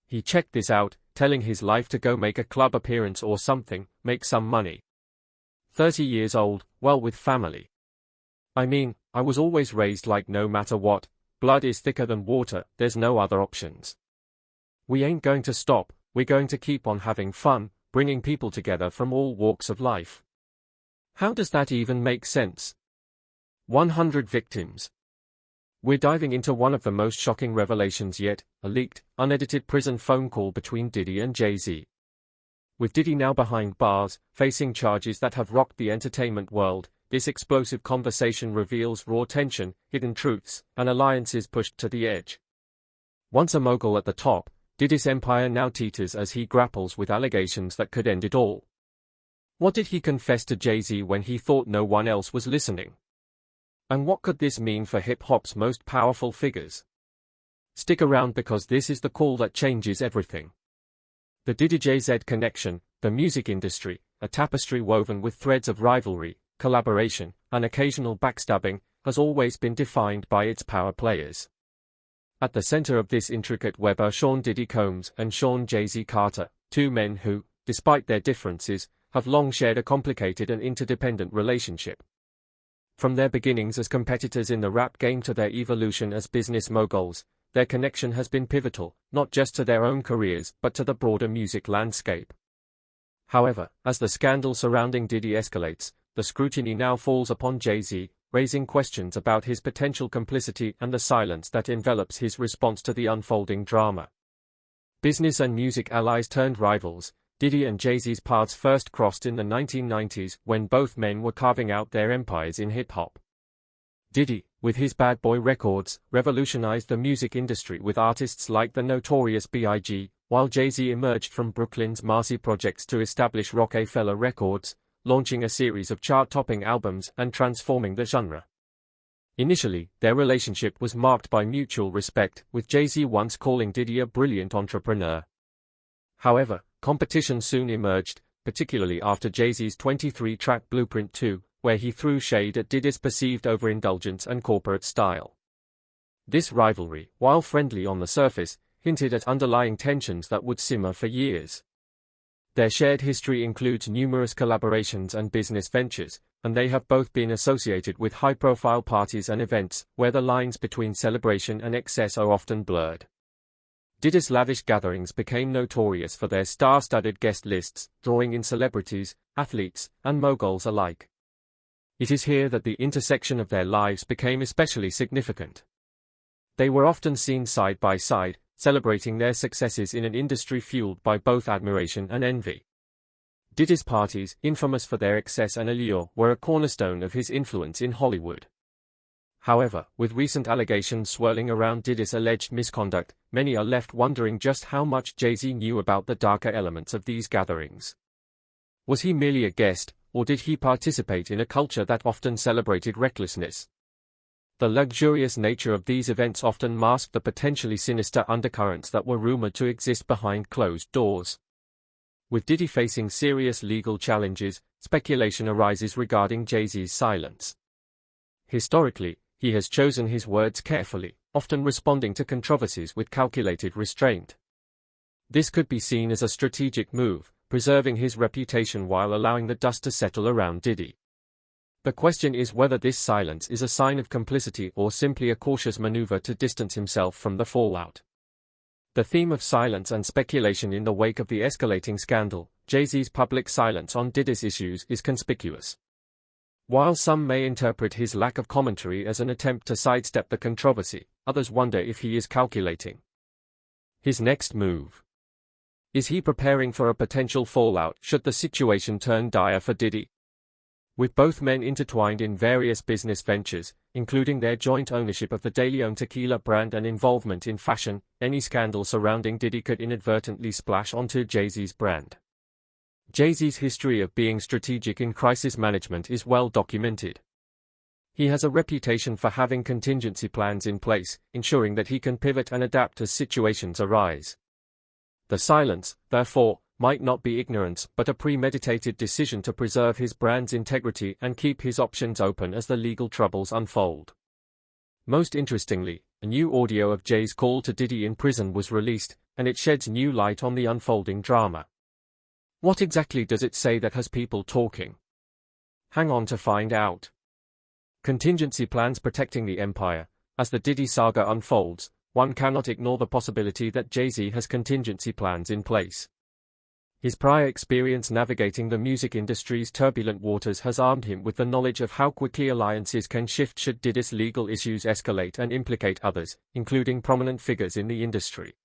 He checked this out, telling his life to go make a club appearance or something, make some money. 30 years old, well with family. I mean, I was always raised like no matter what, blood is thicker than water, there's no other options. We ain't going to stop, we're going to keep on having fun, bringing people together from all walks of life. How does that even make sense? 100 victims. We're diving into one of the most shocking revelations yet, a leaked, unedited prison phone call between Diddy and Jay-Z. With Diddy now behind bars, facing charges that have rocked the entertainment world, this explosive conversation reveals raw tension, hidden truths, and alliances pushed to the edge. Once a mogul at the top, Diddy's empire now teeters as he grapples with allegations that could end it all. What did he confess to Jay-Z when he thought no one else was listening? And what could this mean for hip-hop's most powerful figures? Stick around because this is the call that changes everything. The Diddy-Jay-Z connection, the music industry, a tapestry woven with threads of rivalry, collaboration, and occasional backstabbing, has always been defined by its power players. At the center of this intricate web are Sean Diddy Combs and Sean Jay-Z Carter, two men who, despite their differences, have long shared a complicated and interdependent relationship. From their beginnings as competitors in the rap game to their evolution as business moguls, their connection has been pivotal, not just to their own careers but to the broader music landscape. However, as the scandal surrounding Diddy escalates, the scrutiny now falls upon Jay-Z, raising questions about his potential complicity and the silence that envelops his response to the unfolding drama. Business and music allies turned rivals, Diddy and Jay-Z's paths first crossed in the 1990s when both men were carving out their empires in hip-hop. Diddy, with his Bad Boy Records, revolutionized the music industry with artists like the Notorious B.I.G., while Jay-Z emerged from Brooklyn's Marcy Projects to establish Rockefeller Records, launching a series of chart-topping albums and transforming the genre. Initially, their relationship was marked by mutual respect, with Jay-Z once calling Diddy a brilliant entrepreneur. However, competition soon emerged, particularly after Jay-Z's 23-track Blueprint 2, where he threw shade at Diddy's perceived overindulgence and corporate style. This rivalry, while friendly on the surface, hinted at underlying tensions that would simmer for years. Their shared history includes numerous collaborations and business ventures, and they have both been associated with high-profile parties and events, where the lines between celebration and excess are often blurred. Diddy's lavish gatherings became notorious for their star-studded guest lists, drawing in celebrities, athletes, and moguls alike. It is here that the intersection of their lives became especially significant. They were often seen side by side, celebrating their successes in an industry fueled by both admiration and envy. Diddy's parties, infamous for their excess and allure, were a cornerstone of his influence in Hollywood. However, with recent allegations swirling around Diddy's alleged misconduct, many are left wondering just how much Jay-Z knew about the darker elements of these gatherings. Was he merely a guest, or did he participate in a culture that often celebrated recklessness? The luxurious nature of these events often masked the potentially sinister undercurrents that were rumored to exist behind closed doors. With Diddy facing serious legal challenges, speculation arises regarding Jay-Z's silence. Historically, he has chosen his words carefully, often responding to controversies with calculated restraint. This could be seen as a strategic move, preserving his reputation while allowing the dust to settle around Diddy. The question is whether this silence is a sign of complicity or simply a cautious maneuver to distance himself from the fallout. The theme of silence and speculation in the wake of the escalating scandal, Jay-Z's public silence on Diddy's issues, is conspicuous. While some may interpret his lack of commentary as an attempt to sidestep the controversy, others wonder if he is calculating his next move. Is he preparing for a potential fallout should the situation turn dire for Diddy? With both men intertwined in various business ventures, including their joint ownership of the De Leon tequila brand and involvement in fashion, any scandal surrounding Diddy could inadvertently splash onto Jay-Z's brand. Jay-Z's history of being strategic in crisis management is well documented. He has a reputation for having contingency plans in place, ensuring that he can pivot and adapt as situations arise. The silence, therefore, might not be ignorance but a premeditated decision to preserve his brand's integrity and keep his options open as the legal troubles unfold. Most interestingly, a new audio of Jay's call to Diddy in prison was released, and it sheds new light on the unfolding drama. What exactly does it say that has people talking? Hang on to find out. Contingency plans protecting the empire. As the Diddy saga unfolds, one cannot ignore the possibility that Jay-Z has contingency plans in place. His prior experience navigating the music industry's turbulent waters has armed him with the knowledge of how quickly alliances can shift should Diddy's legal issues escalate and implicate others, including prominent figures in the industry.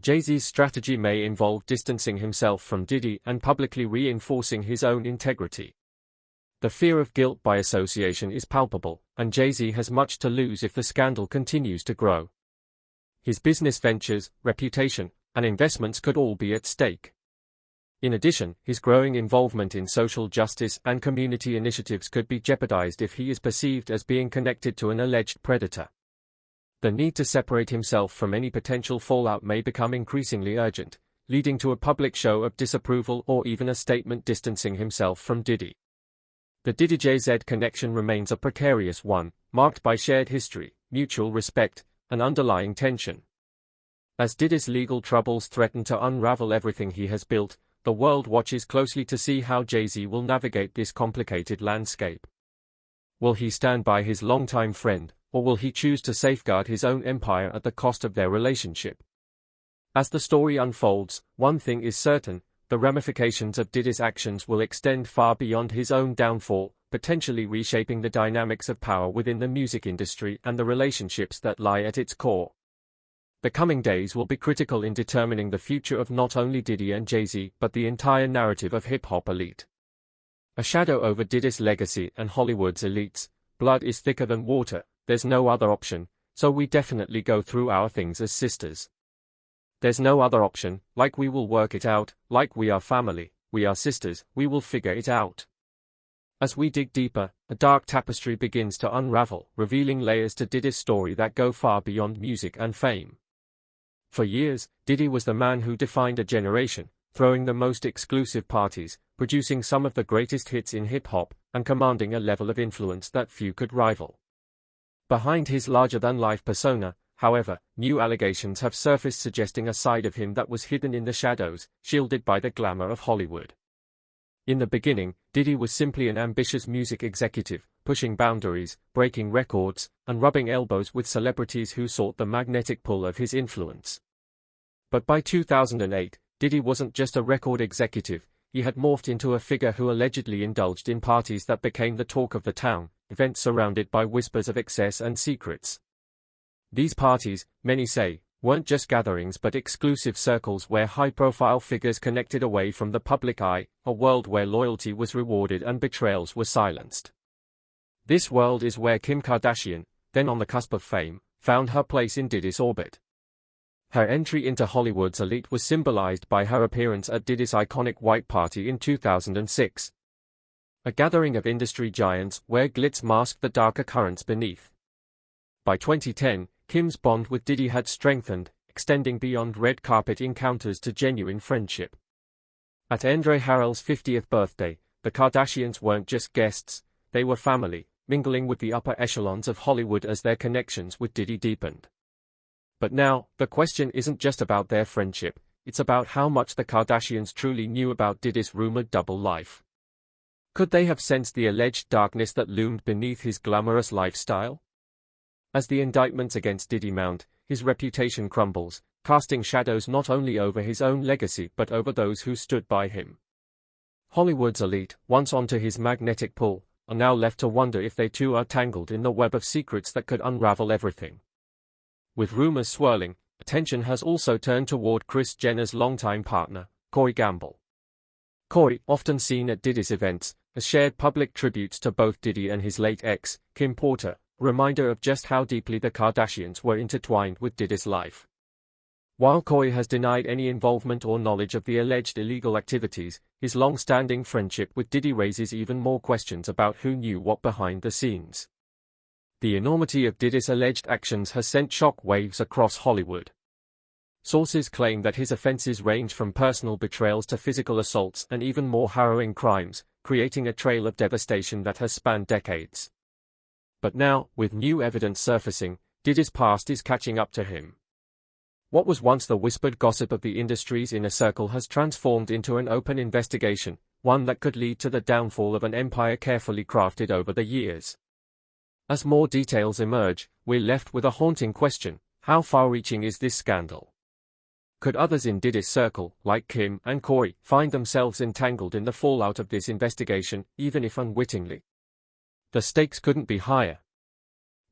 Jay-Z's strategy may involve distancing himself from Diddy and publicly reinforcing his own integrity. The fear of guilt by association is palpable, and Jay-Z has much to lose if the scandal continues to grow. His business ventures, reputation, and investments could all be at stake. In addition, his growing involvement in social justice and community initiatives could be jeopardized if he is perceived as being connected to an alleged predator. The need to separate himself from any potential fallout may become increasingly urgent, leading to a public show of disapproval or even a statement distancing himself from Diddy. The Diddy-Jay-Z connection remains a precarious one, marked by shared history, mutual respect, and underlying tension. As Diddy's legal troubles threaten to unravel everything he has built, the world watches closely to see how Jay-Z will navigate this complicated landscape. Will he stand by his longtime friend, or will he choose to safeguard his own empire at the cost of their relationship? As the story unfolds, one thing is certain: the ramifications of Diddy's actions will extend far beyond his own downfall, potentially reshaping the dynamics of power within the music industry and the relationships that lie at its core. The coming days will be critical in determining the future of not only Diddy and Jay-Z but the entire narrative of hip-hop elite. A shadow over Diddy's legacy and Hollywood's elites. Blood is thicker than water, there's no other option, so we definitely go through our things as sisters. There's no other option, like we will work it out, like we are family, we are sisters, we will figure it out. As we dig deeper, a dark tapestry begins to unravel, revealing layers to Diddy's story that go far beyond music and fame. For years, Diddy was the man who defined a generation, throwing the most exclusive parties, producing some of the greatest hits in hip-hop, and commanding a level of influence that few could rival. Behind his larger-than-life persona, however, new allegations have surfaced suggesting a side of him that was hidden in the shadows, shielded by the glamour of Hollywood. In the beginning, Diddy was simply an ambitious music executive, pushing boundaries, breaking records, and rubbing elbows with celebrities who sought the magnetic pull of his influence. But by 2008, Diddy wasn't just a record executive, he had morphed into a figure who allegedly indulged in parties that became the talk of the town, events surrounded by whispers of excess and secrets. These parties, many say, weren't just gatherings but exclusive circles where high-profile figures connected away from the public eye, a world where loyalty was rewarded and betrayals were silenced. This world is where Kim Kardashian, then on the cusp of fame, found her place in Diddy's orbit. Her entry into Hollywood's elite was symbolized by her appearance at Diddy's iconic White Party in 2006. A gathering of industry giants where glitz masked the darker currents beneath. By 2010, Kim's bond with Diddy had strengthened, extending beyond red carpet encounters to genuine friendship. At Andre Harrell's 50th birthday, the Kardashians weren't just guests, they were family, mingling with the upper echelons of Hollywood as their connections with Diddy deepened. But now, the question isn't just about their friendship, it's about how much the Kardashians truly knew about Diddy's rumored double life. Could they have sensed the alleged darkness that loomed beneath his glamorous lifestyle? As the indictments against Diddy mount, his reputation crumbles, casting shadows not only over his own legacy but over those who stood by him. Hollywood's elite, once onto his magnetic pull, are now left to wonder if they too are tangled in the web of secrets that could unravel everything. With rumors swirling, attention has also turned toward Kris Jenner's longtime partner, Corey Gamble. Corey, often seen at Diddy's events, has shared public tributes to both Diddy and his late ex, Kim Porter, a reminder of just how deeply the Kardashians were intertwined with Diddy's life. While Corey has denied any involvement or knowledge of the alleged illegal activities, his long-standing friendship with Diddy raises even more questions about who knew what behind the scenes. The enormity of Diddy's alleged actions has sent shock waves across Hollywood. Sources claim that his offenses range from personal betrayals to physical assaults and even more harrowing crimes, creating a trail of devastation that has spanned decades. But now, with new evidence surfacing, Diddy's past is catching up to him. What was once the whispered gossip of the industry's inner circle has transformed into an open investigation, one that could lead to the downfall of an empire carefully crafted over the years. As more details emerge, we're left with a haunting question: how far-reaching is this scandal? Could others in Diddy's circle, like Kim and Corey, find themselves entangled in the fallout of this investigation, even if unwittingly? The stakes couldn't be higher.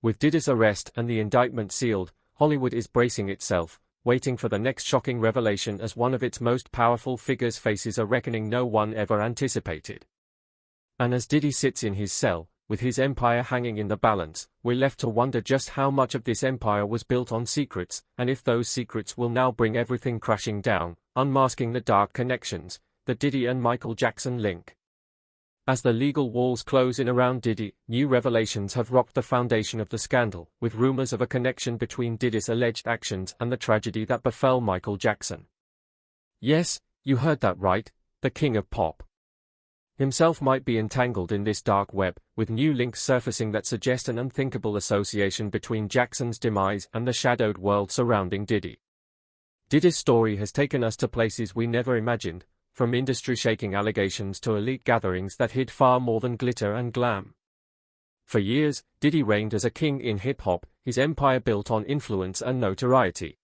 With Diddy's arrest and the indictment sealed, Hollywood is bracing itself, waiting for the next shocking revelation as one of its most powerful figures faces a reckoning no one ever anticipated. And as Diddy sits in his cell, with his empire hanging in the balance, we're left to wonder just how much of this empire was built on secrets, and if those secrets will now bring everything crashing down, unmasking the dark connections, the Diddy and Michael Jackson link. As the legal walls close in around Diddy, new revelations have rocked the foundation of the scandal, with rumors of a connection between Diddy's alleged actions and the tragedy that befell Michael Jackson. Yes, you heard that right, the king of pop himself might be entangled in this dark web, with new links surfacing that suggest an unthinkable association between Jackson's demise and the shadowed world surrounding Diddy. Diddy's story has taken us to places we never imagined, from industry-shaking allegations to elite gatherings that hid far more than glitter and glam. For years, Diddy reigned as a king in hip-hop, his empire built on influence and notoriety.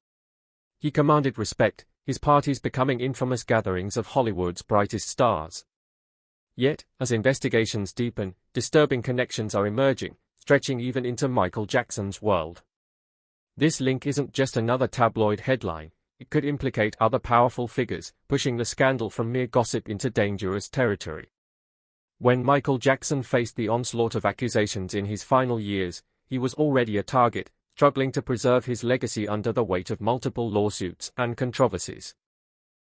He commanded respect, his parties becoming infamous gatherings of Hollywood's brightest stars. Yet, as investigations deepen, disturbing connections are emerging, stretching even into Michael Jackson's world. This link isn't just another tabloid headline. It could implicate other powerful figures, pushing the scandal from mere gossip into dangerous territory. When Michael Jackson faced the onslaught of accusations in his final years, he was already a target, struggling to preserve his legacy under the weight of multiple lawsuits and controversies.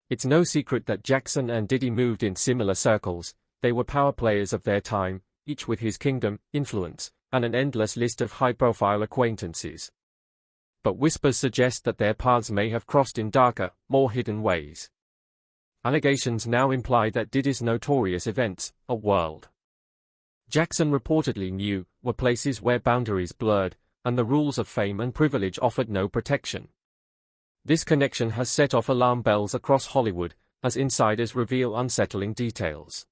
It's no secret that Jackson and Diddy moved in similar circles. They were power players of their time, each with his kingdom, influence, and an endless list of high-profile acquaintances. But whispers suggest that their paths may have crossed in darker, more hidden ways. Allegations now imply that Diddy's notorious events, a world Jackson reportedly knew, were places where boundaries blurred, and the rules of fame and privilege offered no protection. This connection has set off alarm bells across Hollywood, as insiders reveal unsettling details.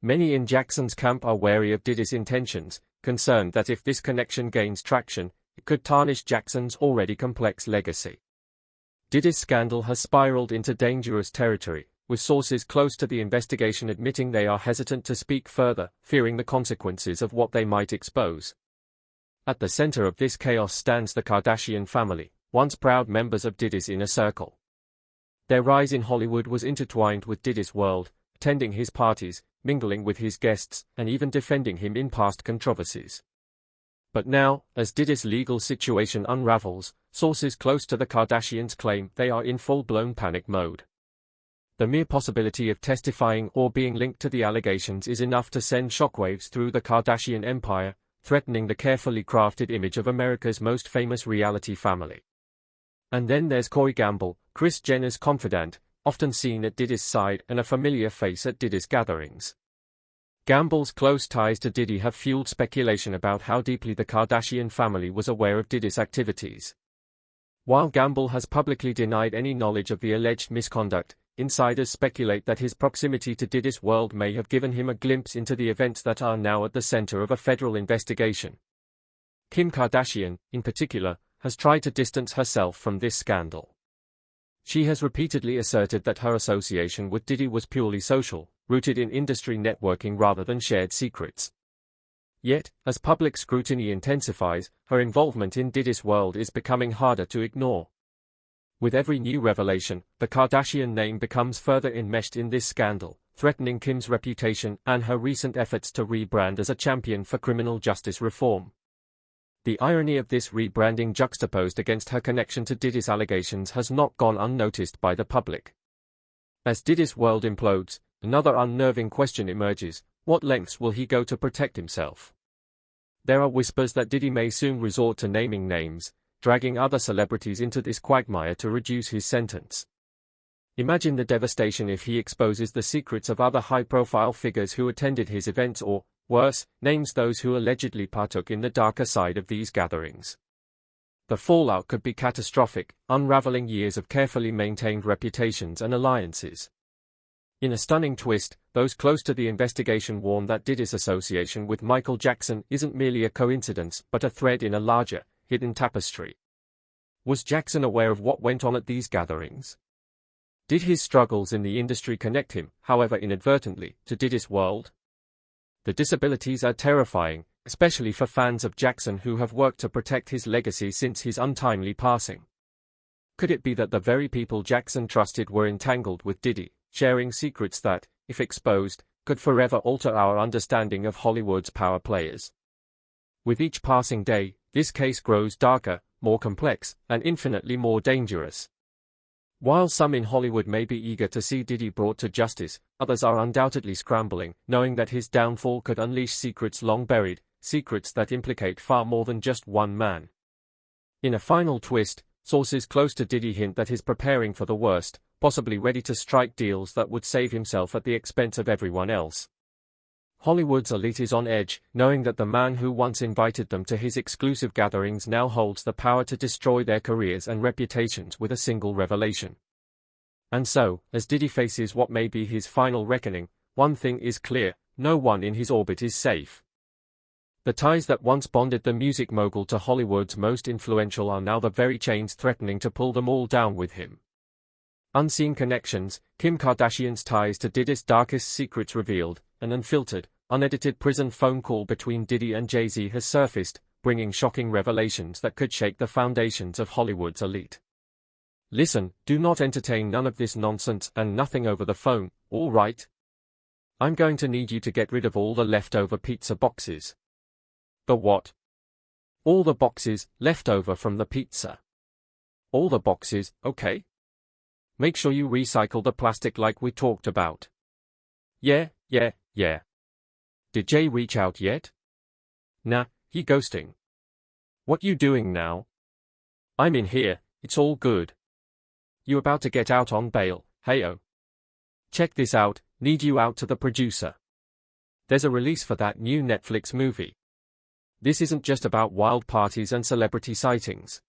Many in Jackson's camp are wary of Diddy's intentions, concerned that if this connection gains traction, it could tarnish Jackson's already complex legacy. Diddy's scandal has spiraled into dangerous territory, with sources close to the investigation admitting they are hesitant to speak further, fearing the consequences of what they might expose. At the center of this chaos stands the Kardashian family, once proud members of Diddy's inner circle. Their rise in Hollywood was intertwined with Diddy's world, attending his parties, mingling with his guests, and even defending him in past controversies. But now, as Diddy's legal situation unravels, sources close to the Kardashians claim they are in full-blown panic mode. The mere possibility of testifying or being linked to the allegations is enough to send shockwaves through the Kardashian empire, threatening the carefully crafted image of America's most famous reality family. And then there's Corey Gamble, Kris Jenner's confidant, often seen at Diddy's side and a familiar face at Diddy's gatherings. Gamble's close ties to Diddy have fueled speculation about how deeply the Kardashian family was aware of Diddy's activities. While Gamble has publicly denied any knowledge of the alleged misconduct, insiders speculate that his proximity to Diddy's world may have given him a glimpse into the events that are now at the center of a federal investigation. Kim Kardashian, in particular, has tried to distance herself from this scandal. She has repeatedly asserted that her association with Diddy was purely social, rooted in industry networking rather than shared secrets. Yet, as public scrutiny intensifies, her involvement in Diddy's world is becoming harder to ignore. With every new revelation, the Kardashian name becomes further enmeshed in this scandal, threatening Kim's reputation and her recent efforts to rebrand as a champion for criminal justice reform. The irony of this rebranding juxtaposed against her connection to Diddy's allegations has not gone unnoticed by the public. As Diddy's world implodes, another unnerving question emerges: what lengths will he go to protect himself? There are whispers that Diddy may soon resort to naming names, dragging other celebrities into this quagmire to reduce his sentence. Imagine the devastation if he exposes the secrets of other high-profile figures who attended his events or, worse, names those who allegedly partook in the darker side of these gatherings. The fallout could be catastrophic, unraveling years of carefully maintained reputations and alliances. In a stunning twist, those close to the investigation warn that Diddy's association with Michael Jackson isn't merely a coincidence but a thread in a larger, hidden tapestry. Was Jackson aware of what went on at these gatherings? Did his struggles in the industry connect him, however inadvertently, to Diddy's world? The disabilities are terrifying, especially for fans of Jackson who have worked to protect his legacy since his untimely passing. Could it be that the very people Jackson trusted were entangled with Diddy, sharing secrets that, if exposed, could forever alter our understanding of Hollywood's power players? With each passing day, this case grows darker, more complex, and infinitely more dangerous. While some in Hollywood may be eager to see Diddy brought to justice, others are undoubtedly scrambling, knowing that his downfall could unleash secrets long buried, secrets that implicate far more than just one man. In a final twist, sources close to Diddy hint that he's preparing for the worst, possibly ready to strike deals that would save himself at the expense of everyone else. Hollywood's elite is on edge, knowing that the man who once invited them to his exclusive gatherings now holds the power to destroy their careers and reputations with a single revelation. And so, as Diddy faces what may be his final reckoning, one thing is clear: no one in his orbit is safe. The ties that once bonded the music mogul to Hollywood's most influential are now the very chains threatening to pull them all down with him. Unseen connections, Kim Kardashian's ties to Diddy's darkest secrets revealed, an unfiltered, unedited prison phone call between Diddy and Jay-Z has surfaced, bringing shocking revelations that could shake the foundations of Hollywood's elite. Listen, do not entertain none of this nonsense and nothing over the phone, all right? I'm going to need you to get rid of all the leftover pizza boxes. The what? All the boxes left over from the pizza. All the boxes, okay? Make sure you recycle the plastic like we talked about. Yeah. Did Jay reach out yet? Nah, he ghosting. What you doing now? I'm in here, it's all good. You about to get out on bail, heyo. Check this out, need you out to the producer. There's a release for that new Netflix movie. This isn't just about wild parties and celebrity sightings.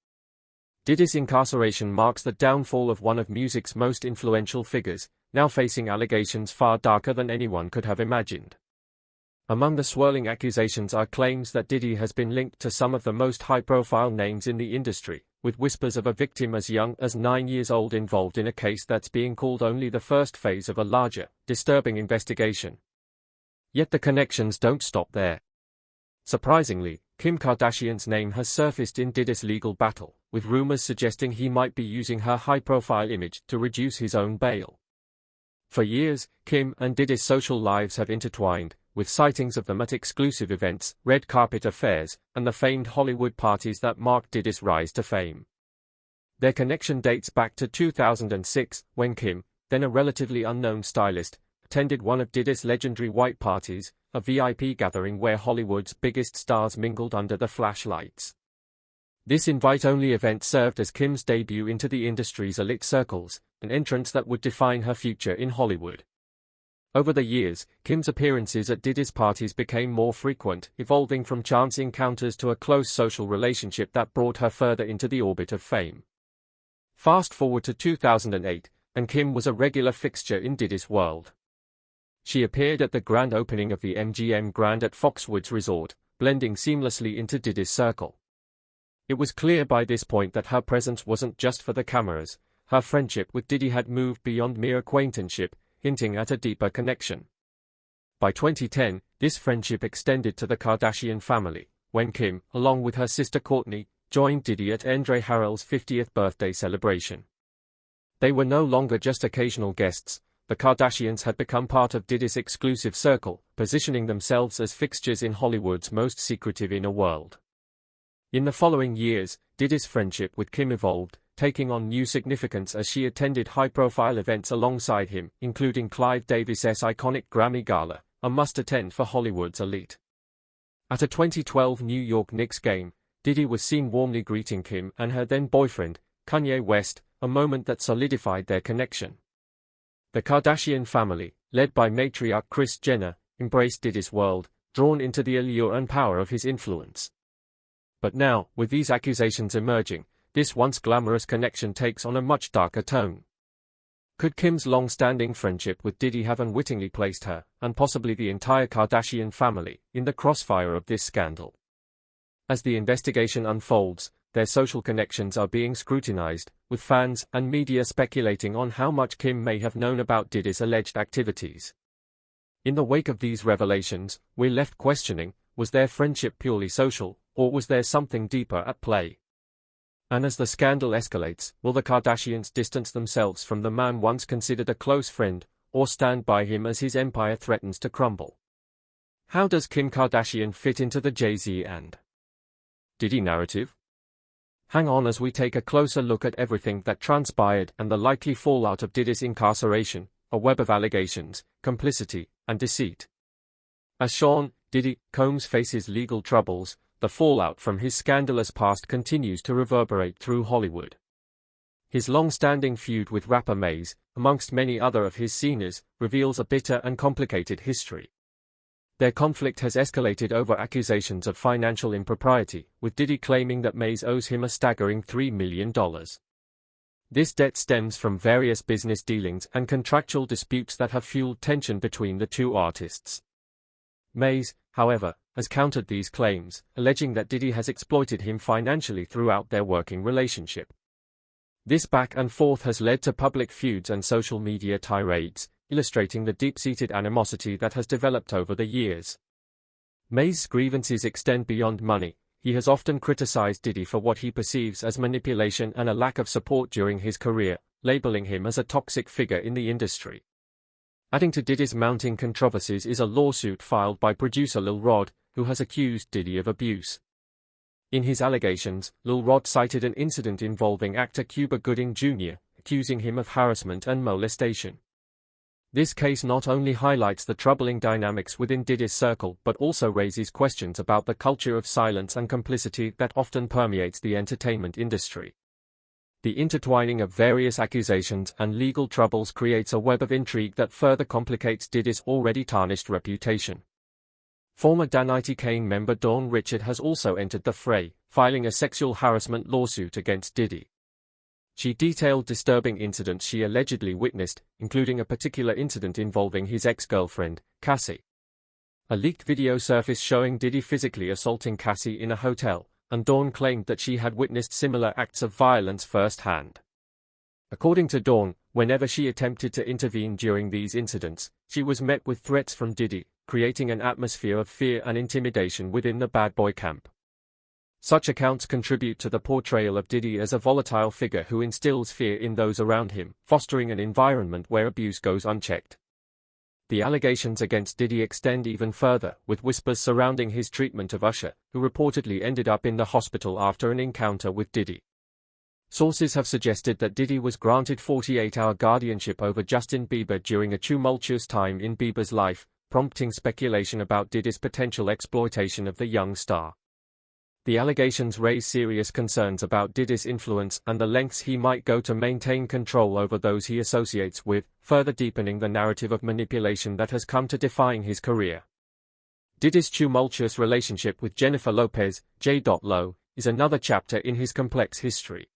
Diddy's incarceration marks the downfall of one of music's most influential figures, now facing allegations far darker than anyone could have imagined. Among the swirling accusations are claims that Diddy has been linked to some of the most high-profile names in the industry, with whispers of a victim as young as 9 years old involved in a case that's being called only the first phase of a larger, disturbing investigation. Yet the connections don't stop there. Surprisingly, Kim Kardashian's name has surfaced in Diddy's legal battle, with rumors suggesting he might be using her high-profile image to reduce his own bail. For years, Kim and Diddy's social lives have intertwined, with sightings of them at exclusive events, red carpet affairs, and the famed Hollywood parties that marked Diddy's rise to fame. Their connection dates back to 2006, when Kim, then a relatively unknown stylist, attended one of Diddy's legendary white parties, a VIP gathering where Hollywood's biggest stars mingled under the flashlights. This invite-only event served as Kim's debut into the industry's elite circles, an entrance that would define her future in Hollywood. Over the years, Kim's appearances at Diddy's parties became more frequent, evolving from chance encounters to a close social relationship that brought her further into the orbit of fame. Fast forward to 2008, and Kim was a regular fixture in Diddy's world. She appeared at the grand opening of the MGM Grand at Foxwoods Resort, blending seamlessly into Diddy's circle. It was clear by this point that her presence wasn't just for the cameras. Her friendship with Diddy had moved beyond mere acquaintanceship, hinting at a deeper connection. By 2010, this friendship extended to the Kardashian family, when Kim, along with her sister Kourtney, joined Diddy at Andre Harrell's 50th birthday celebration. They were no longer just occasional guests. The Kardashians had become part of Diddy's exclusive circle, positioning themselves as fixtures in Hollywood's most secretive inner world. In the following years, Diddy's friendship with Kim evolved, taking on new significance as she attended high-profile events alongside him, including Clive Davis's iconic Grammy Gala, a must-attend for Hollywood's elite. At a 2012 New York Knicks game, Diddy was seen warmly greeting Kim and her then-boyfriend, Kanye West, a moment that solidified their connection. The Kardashian family, led by matriarch Kris Jenner, embraced Diddy's world, drawn into the allure and power of his influence. But now, with these accusations emerging, this once glamorous connection takes on a much darker tone. Could Kim's long-standing friendship with Diddy have unwittingly placed her, and possibly the entire Kardashian family, in the crossfire of this scandal? As the investigation unfolds, their social connections are being scrutinized, with fans and media speculating on how much Kim may have known about Diddy's alleged activities. In the wake of these revelations, we're left questioning, was their friendship purely social, or was there something deeper at play? And as the scandal escalates, will the Kardashians distance themselves from the man once considered a close friend, or stand by him as his empire threatens to crumble? How does Kim Kardashian fit into the Jay-Z and Diddy narrative? Hang on as we take a closer look at everything that transpired and the likely fallout of Diddy's incarceration, a web of allegations, complicity, and deceit. As Sean Diddy Combs faces legal troubles, the fallout from his scandalous past continues to reverberate through Hollywood. His long-standing feud with rapper Maze, amongst many other of his seniors, reveals a bitter and complicated history. Their conflict has escalated over accusations of financial impropriety, with Diddy claiming that Maze owes him a staggering $3 million. This debt stems from various business dealings and contractual disputes that have fueled tension between the two artists. Maze, however, has countered these claims, alleging that Diddy has exploited him financially throughout their working relationship. This back and forth has led to public feuds and social media tirades, illustrating the deep-seated animosity that has developed over the years. Maze's grievances extend beyond money. He has often criticized Diddy for what he perceives as manipulation and a lack of support during his career, labeling him as a toxic figure in the industry. Adding to Diddy's mounting controversies is a lawsuit filed by producer Lil Rod, who has accused Diddy of abuse. In his allegations, Lil Rod cited an incident involving actor Cuba Gooding Jr., accusing him of harassment and molestation. This case not only highlights the troubling dynamics within Diddy's circle but also raises questions about the culture of silence and complicity that often permeates the entertainment industry. The intertwining of various accusations and legal troubles creates a web of intrigue that further complicates Diddy's already tarnished reputation. Former Danity Kane member Dawn Richard has also entered the fray, filing a sexual harassment lawsuit against Diddy. She detailed disturbing incidents she allegedly witnessed, including a particular incident involving his ex-girlfriend, Cassie. A leaked video surfaced showing Diddy physically assaulting Cassie in a hotel, and Dawn claimed that she had witnessed similar acts of violence firsthand. According to Dawn, whenever she attempted to intervene during these incidents, she was met with threats from Diddy, creating an atmosphere of fear and intimidation within the bad boy camp. Such accounts contribute to the portrayal of Diddy as a volatile figure who instills fear in those around him, fostering an environment where abuse goes unchecked. The allegations against Diddy extend even further, with whispers surrounding his treatment of Usher, who reportedly ended up in the hospital after an encounter with Diddy. Sources have suggested that Diddy was granted 48-hour guardianship over Justin Bieber during a tumultuous time in Bieber's life, prompting speculation about Diddy's potential exploitation of the young star. The allegations raise serious concerns about Diddy's influence and the lengths he might go to maintain control over those he associates with, further deepening the narrative of manipulation that has come to define his career. Diddy's tumultuous relationship with Jennifer Lopez, J.Lo, is another chapter in his complex history.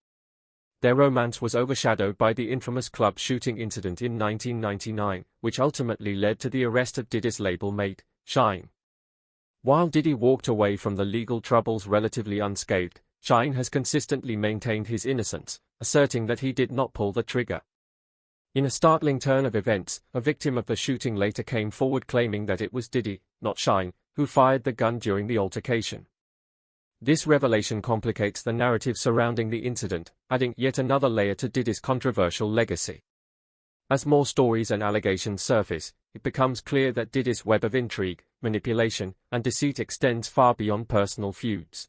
Their romance was overshadowed by the infamous club shooting incident in 1999, which ultimately led to the arrest of Diddy's label mate, Shine. While Diddy walked away from the legal troubles relatively unscathed, Shine has consistently maintained his innocence, asserting that he did not pull the trigger. In a startling turn of events, a victim of the shooting later came forward claiming that it was Diddy, not Shine, who fired the gun during the altercation. This revelation complicates the narrative surrounding the incident, adding yet another layer to Diddy's controversial legacy. As more stories and allegations surface, it becomes clear that Diddy's web of intrigue, manipulation, and deceit extends far beyond personal feuds.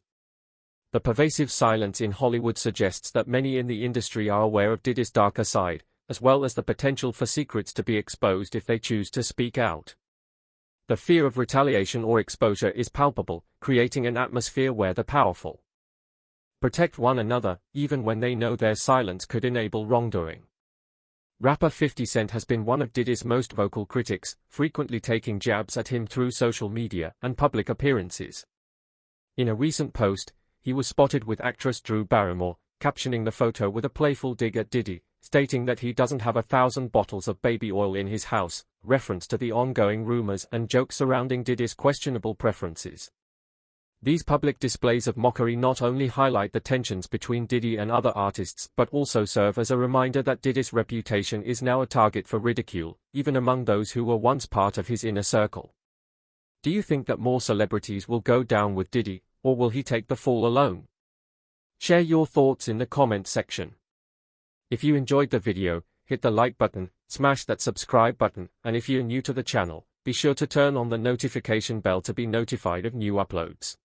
The pervasive silence in Hollywood suggests that many in the industry are aware of Diddy's darker side, as well as the potential for secrets to be exposed if they choose to speak out. The fear of retaliation or exposure is palpable, creating an atmosphere where the powerful protect one another, even when they know their silence could enable wrongdoing. Rapper 50 Cent has been one of Diddy's most vocal critics, frequently taking jabs at him through social media and public appearances. In a recent post, he was spotted with actress Drew Barrymore, captioning the photo with a playful dig at Diddy, stating that he doesn't have 1,000 bottles of baby oil in his house, reference to the ongoing rumors and jokes surrounding Diddy's questionable preferences. These public displays of mockery not only highlight the tensions between Diddy and other artists but also serve as a reminder that Diddy's reputation is now a target for ridicule, even among those who were once part of his inner circle. Do you think that more celebrities will go down with Diddy, or will he take the fall alone? Share your thoughts in the comment section. If you enjoyed the video, hit the like button, smash that subscribe button, and if you're new to the channel, be sure to turn on the notification bell to be notified of new uploads.